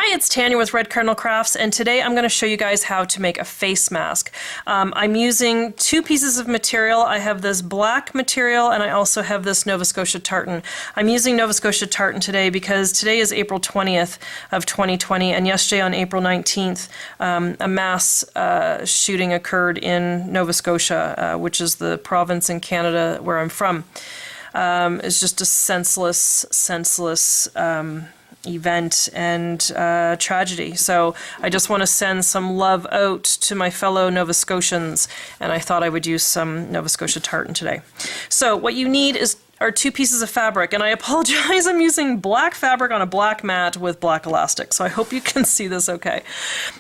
Hi, it's Tanya with Red Cardinal Crafts, and today I'm going to show you guys how to make a face mask. I'm using two pieces of material. I have this black material and I also have this Nova Scotia tartan. I'm using Nova Scotia tartan today because today is April 20th of 2020, and yesterday on April 19th a mass shooting occurred in Nova Scotia, which is the province in Canada where I'm from. It's just a senseless event and tragedy. So I just want to send some love out to my fellow Nova Scotians, and I thought I would use some Nova Scotia tartan today. So what you need are two pieces of fabric, and I apologize, I'm using black fabric on a black mat with black elastic, so I hope you can see this okay.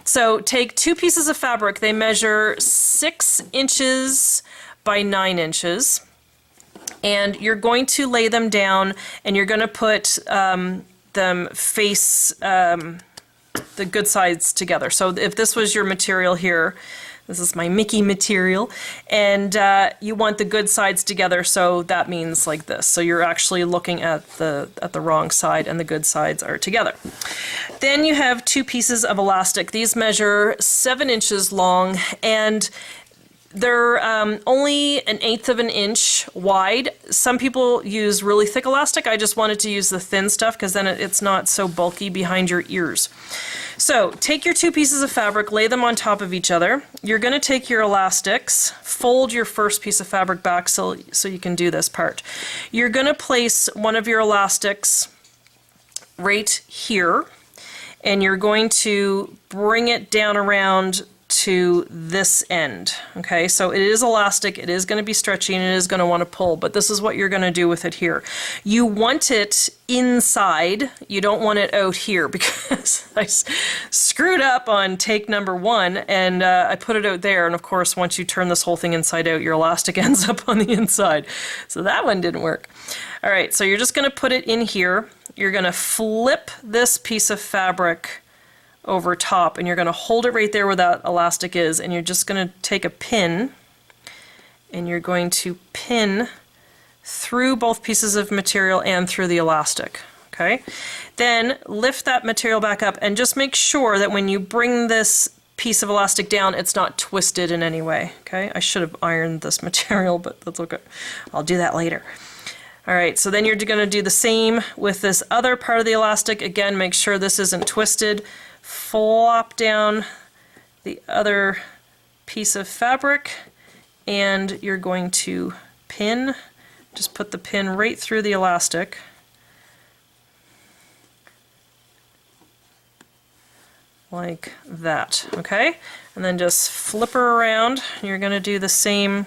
So take two pieces of fabric. They measure 6 inches by 9 inches, and you're going to lay them down, and you're going to put them face the good sides together. So if this was your material here, this is my Mickey material, and you want the good sides together, so that means like this. So you're actually looking at the wrong side and the good sides are together. Then you have two pieces of elastic. These measure 7 inches long, and they're only 1/8 of an inch wide. Some people use really thick elastic. I just wanted to use the thin stuff because then it's not so bulky behind your ears. So take your two pieces of fabric, lay them on top of each other. You're going to take your elastics, fold your first piece of fabric back so you can do this part. You're going to place one of your elastics right here, and you're going to bring it down around to this end. Okay, so it is elastic, it is going to be stretchy, and it is going to want to pull, but this is what you're going to do with it here. You want it inside, you don't want it out here, because I screwed up on take number 1 and I put it out there, and of course once you turn this whole thing inside out, your elastic ends up on the inside. So that one didn't work. Alright, so you're just going to put it in here. You're going to flip this piece of fabric over top, and you're going to hold it right there where that elastic is, and you're just going to take a pin and you're going to pin through both pieces of material and through the elastic. Okay, then lift that material back up and just make sure that when you bring this piece of elastic down, it's not twisted in any way. Okay, I should have ironed this material, but that's okay, I'll do that later. Alright, so then you're going to do the same with this other part of the elastic. Again, make sure this isn't twisted. Flop down the other piece of fabric, and you're going to pin. Just put the pin right through the elastic. Like that, okay? And then just flip her around. You're going to do the same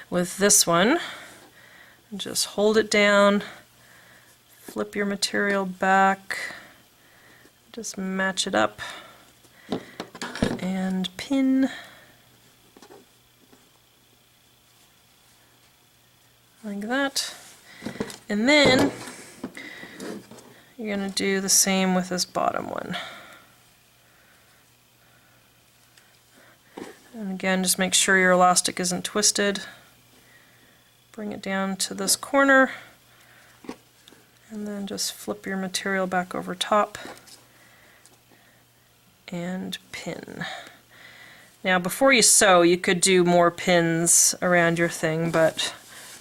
with this one. Just hold it down, flip your material back, just match it up, and pin like that. And then you're going to do the same with this bottom one. And again, just make sure your elastic isn't twisted. Bring it down to this corner, and then just flip your material back over top and pin. Now before you sew, you could do more pins around your thing, but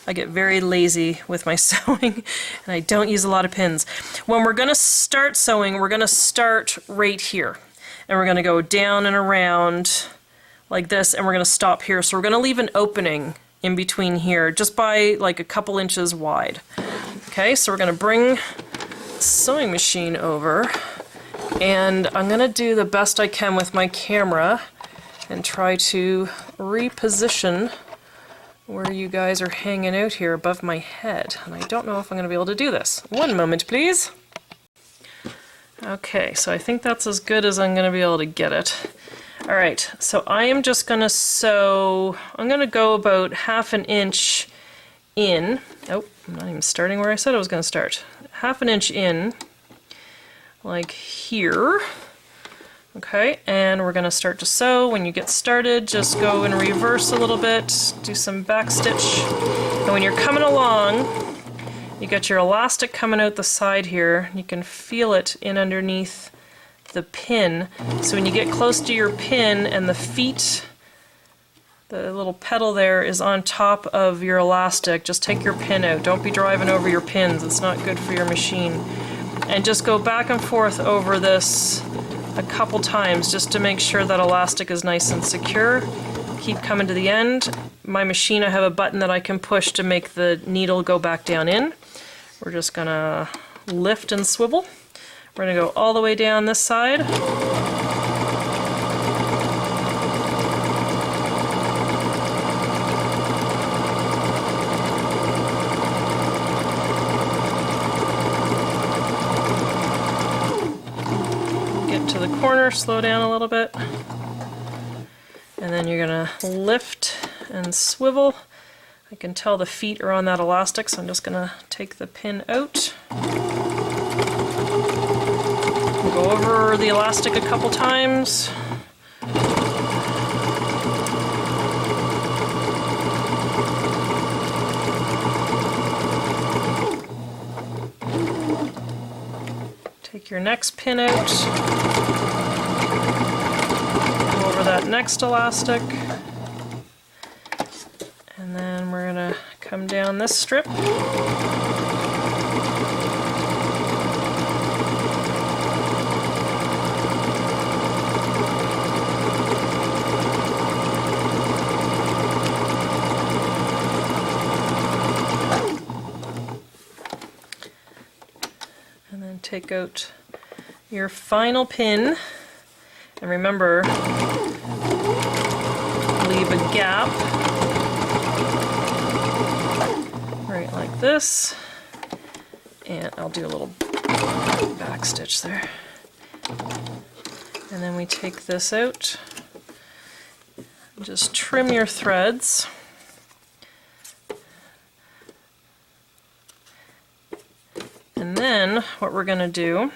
I get very lazy with my sewing and I don't use a lot of pins. When we're going to start sewing, we're going to start right here, and we're going to go down and around like this, and we're going to stop here. So we're going to leave an opening in between here, just by like a couple inches wide. Okay, so we're going to bring the sewing machine over, and I'm going to do the best I can with my camera and try to reposition where you guys are hanging out here above my head. And I don't know if I'm going to be able to do this. One moment, please. Okay, so I think that's as good as I'm going to be able to get it. Alright, so I am just going to sew, I'm going to go about 1/2 inch in. Oh, I'm not even starting where I said I was going to start. 1/2 inch in, like here. Okay, and we're going to start to sew. When you get started, just go in reverse a little bit, do some back stitch. And when you're coming along, you got your elastic coming out the side here. You can feel it in underneath the pin. So when you get close to your pin and the feet, the little pedal there is on top of your elastic, just take your pin out. Don't be driving over your pins, it's not good for your machine. And just go back and forth over this a couple times just to make sure that elastic is nice and secure. Keep coming to the end. My machine, I have a button that I can push to make the needle go back down in. We're just gonna lift and swivel. We're gonna go all the way down this side. Get to the corner, slow down a little bit. And then you're gonna lift and swivel. I can tell the feet are on that elastic, so I'm just gonna take the pin out. We'll go over the elastic a couple times. Take your next pin out. Go over that next elastic. And then we're gonna come down this strip. And then take out your final pin. And remember, leave a gap. Right like this, and I'll do a little back stitch there. And then we take this out, just trim your threads. And then what we're going to do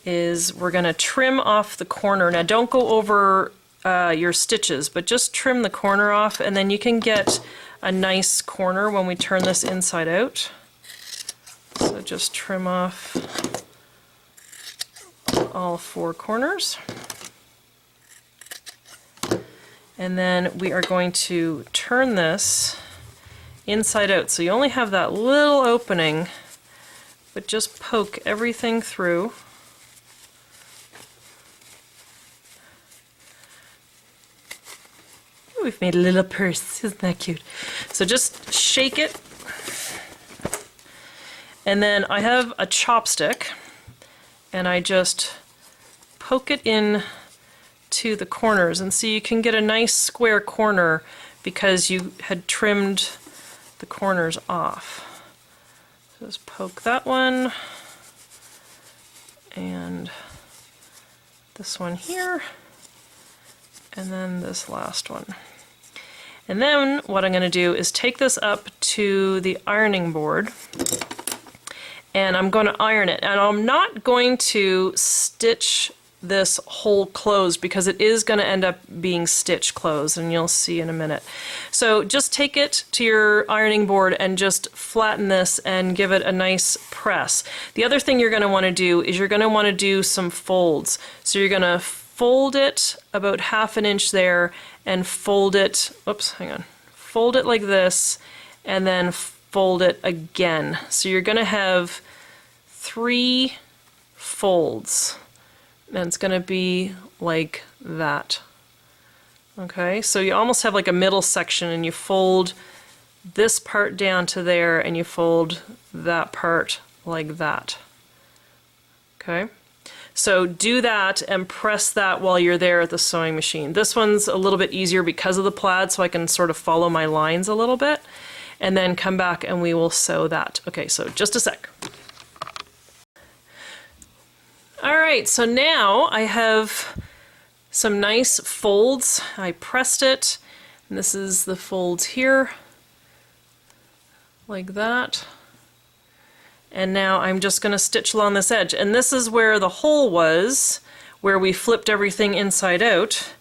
is we're going to trim off the corner. Now don't go over your stitches, but just trim the corner off, and then you can get a nice corner when we turn this inside out. So just trim off all 4 corners. And then we are going to turn this inside out. So you only have that little opening, but just poke everything through. We've made a little purse, isn't that cute? So just shake it. And then I have a chopstick, and I just poke it in to the corners, and so you can get a nice square corner because you had trimmed the corners off. So just poke that one, and this one here, and then this last one. And then what I'm going to do is take this up to the ironing board, and I'm going to iron it. And I'm not going to stitch this hole closed because it is going to end up being stitched closed, and you'll see in a minute. So just take it to your ironing board and just flatten this and give it a nice press. The other thing you're going to want to do is you're going to want to do some folds. So you're going to fold it about 1/2 inch there and fold it, oops, hang on, fold it like this and then fold it again. So you're going to have 3 folds, and it's going to be like that. Okay, so you almost have like a middle section, and you fold this part down to there and you fold that part like that. Okay. So do that and press that while you're there at the sewing machine. This one's a little bit easier because of the plaid, so I can sort of follow my lines a little bit, and then come back and we will sew that. Okay, so just a sec. Alright, so now I have some nice folds. I pressed it, and this is the folds here, like that. And now I'm just going to stitch along this edge. And this is where the hole was, where we flipped everything inside out.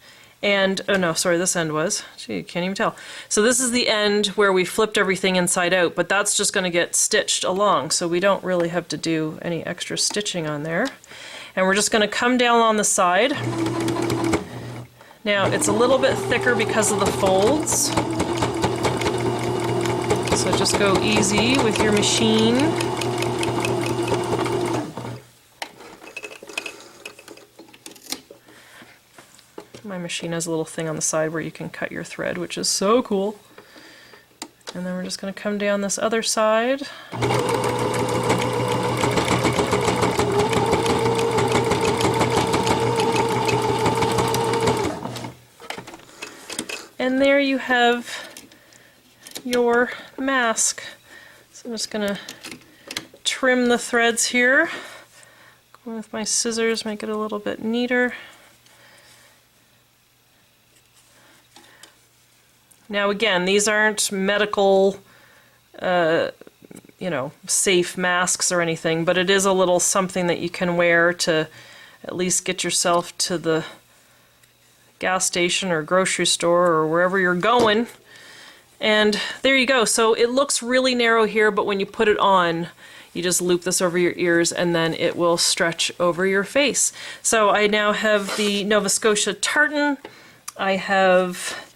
And, oh no, sorry, this end was. Gee, you can't even tell. So this is the end where we flipped everything inside out, but that's just going to get stitched along, so we don't really have to do any extra stitching on there. And we're just going to come down on the side. Now it's a little bit thicker because of the folds. So just go easy with your machine. My machine has a little thing on the side where you can cut your thread, which is so cool. And then we're just going to come down this other side. And there you have your mask. So I'm just going to trim the threads here. Go with my scissors, make it a little bit neater. Now again, these aren't medical, you know, safe masks or anything, but it is a little something that you can wear to at least get yourself to the gas station or grocery store or wherever you're going. And there you go. So it looks really narrow here, but when you put it on, you just loop this over your ears and then it will stretch over your face. So I now have the Nova Scotia tartan. I have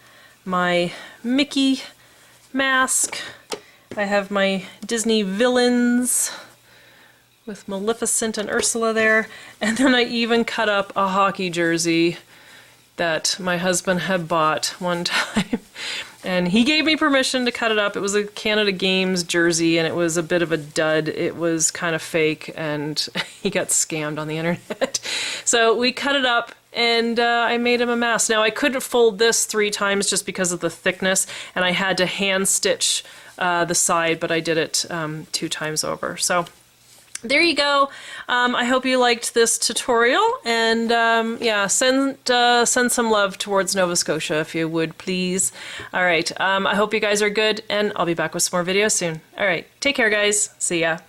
my Mickey mask. I have my Disney villains with Maleficent and Ursula there. And then I even cut up a hockey jersey that my husband had bought one time. And he gave me permission to cut it up. It was a Canada Games jersey and it was a bit of a dud. It was kind of fake and he got scammed on the internet. So we cut it up and I made him a mask. Now I couldn't fold this 3 times just because of the thickness and I had to hand stitch the side, but I did it 2 times over. So there you go. I hope you liked this tutorial, and yeah, send some love towards Nova Scotia if you would, please. All right, I hope you guys are good, and I'll be back with some more videos soon. All right, take care, guys. See ya.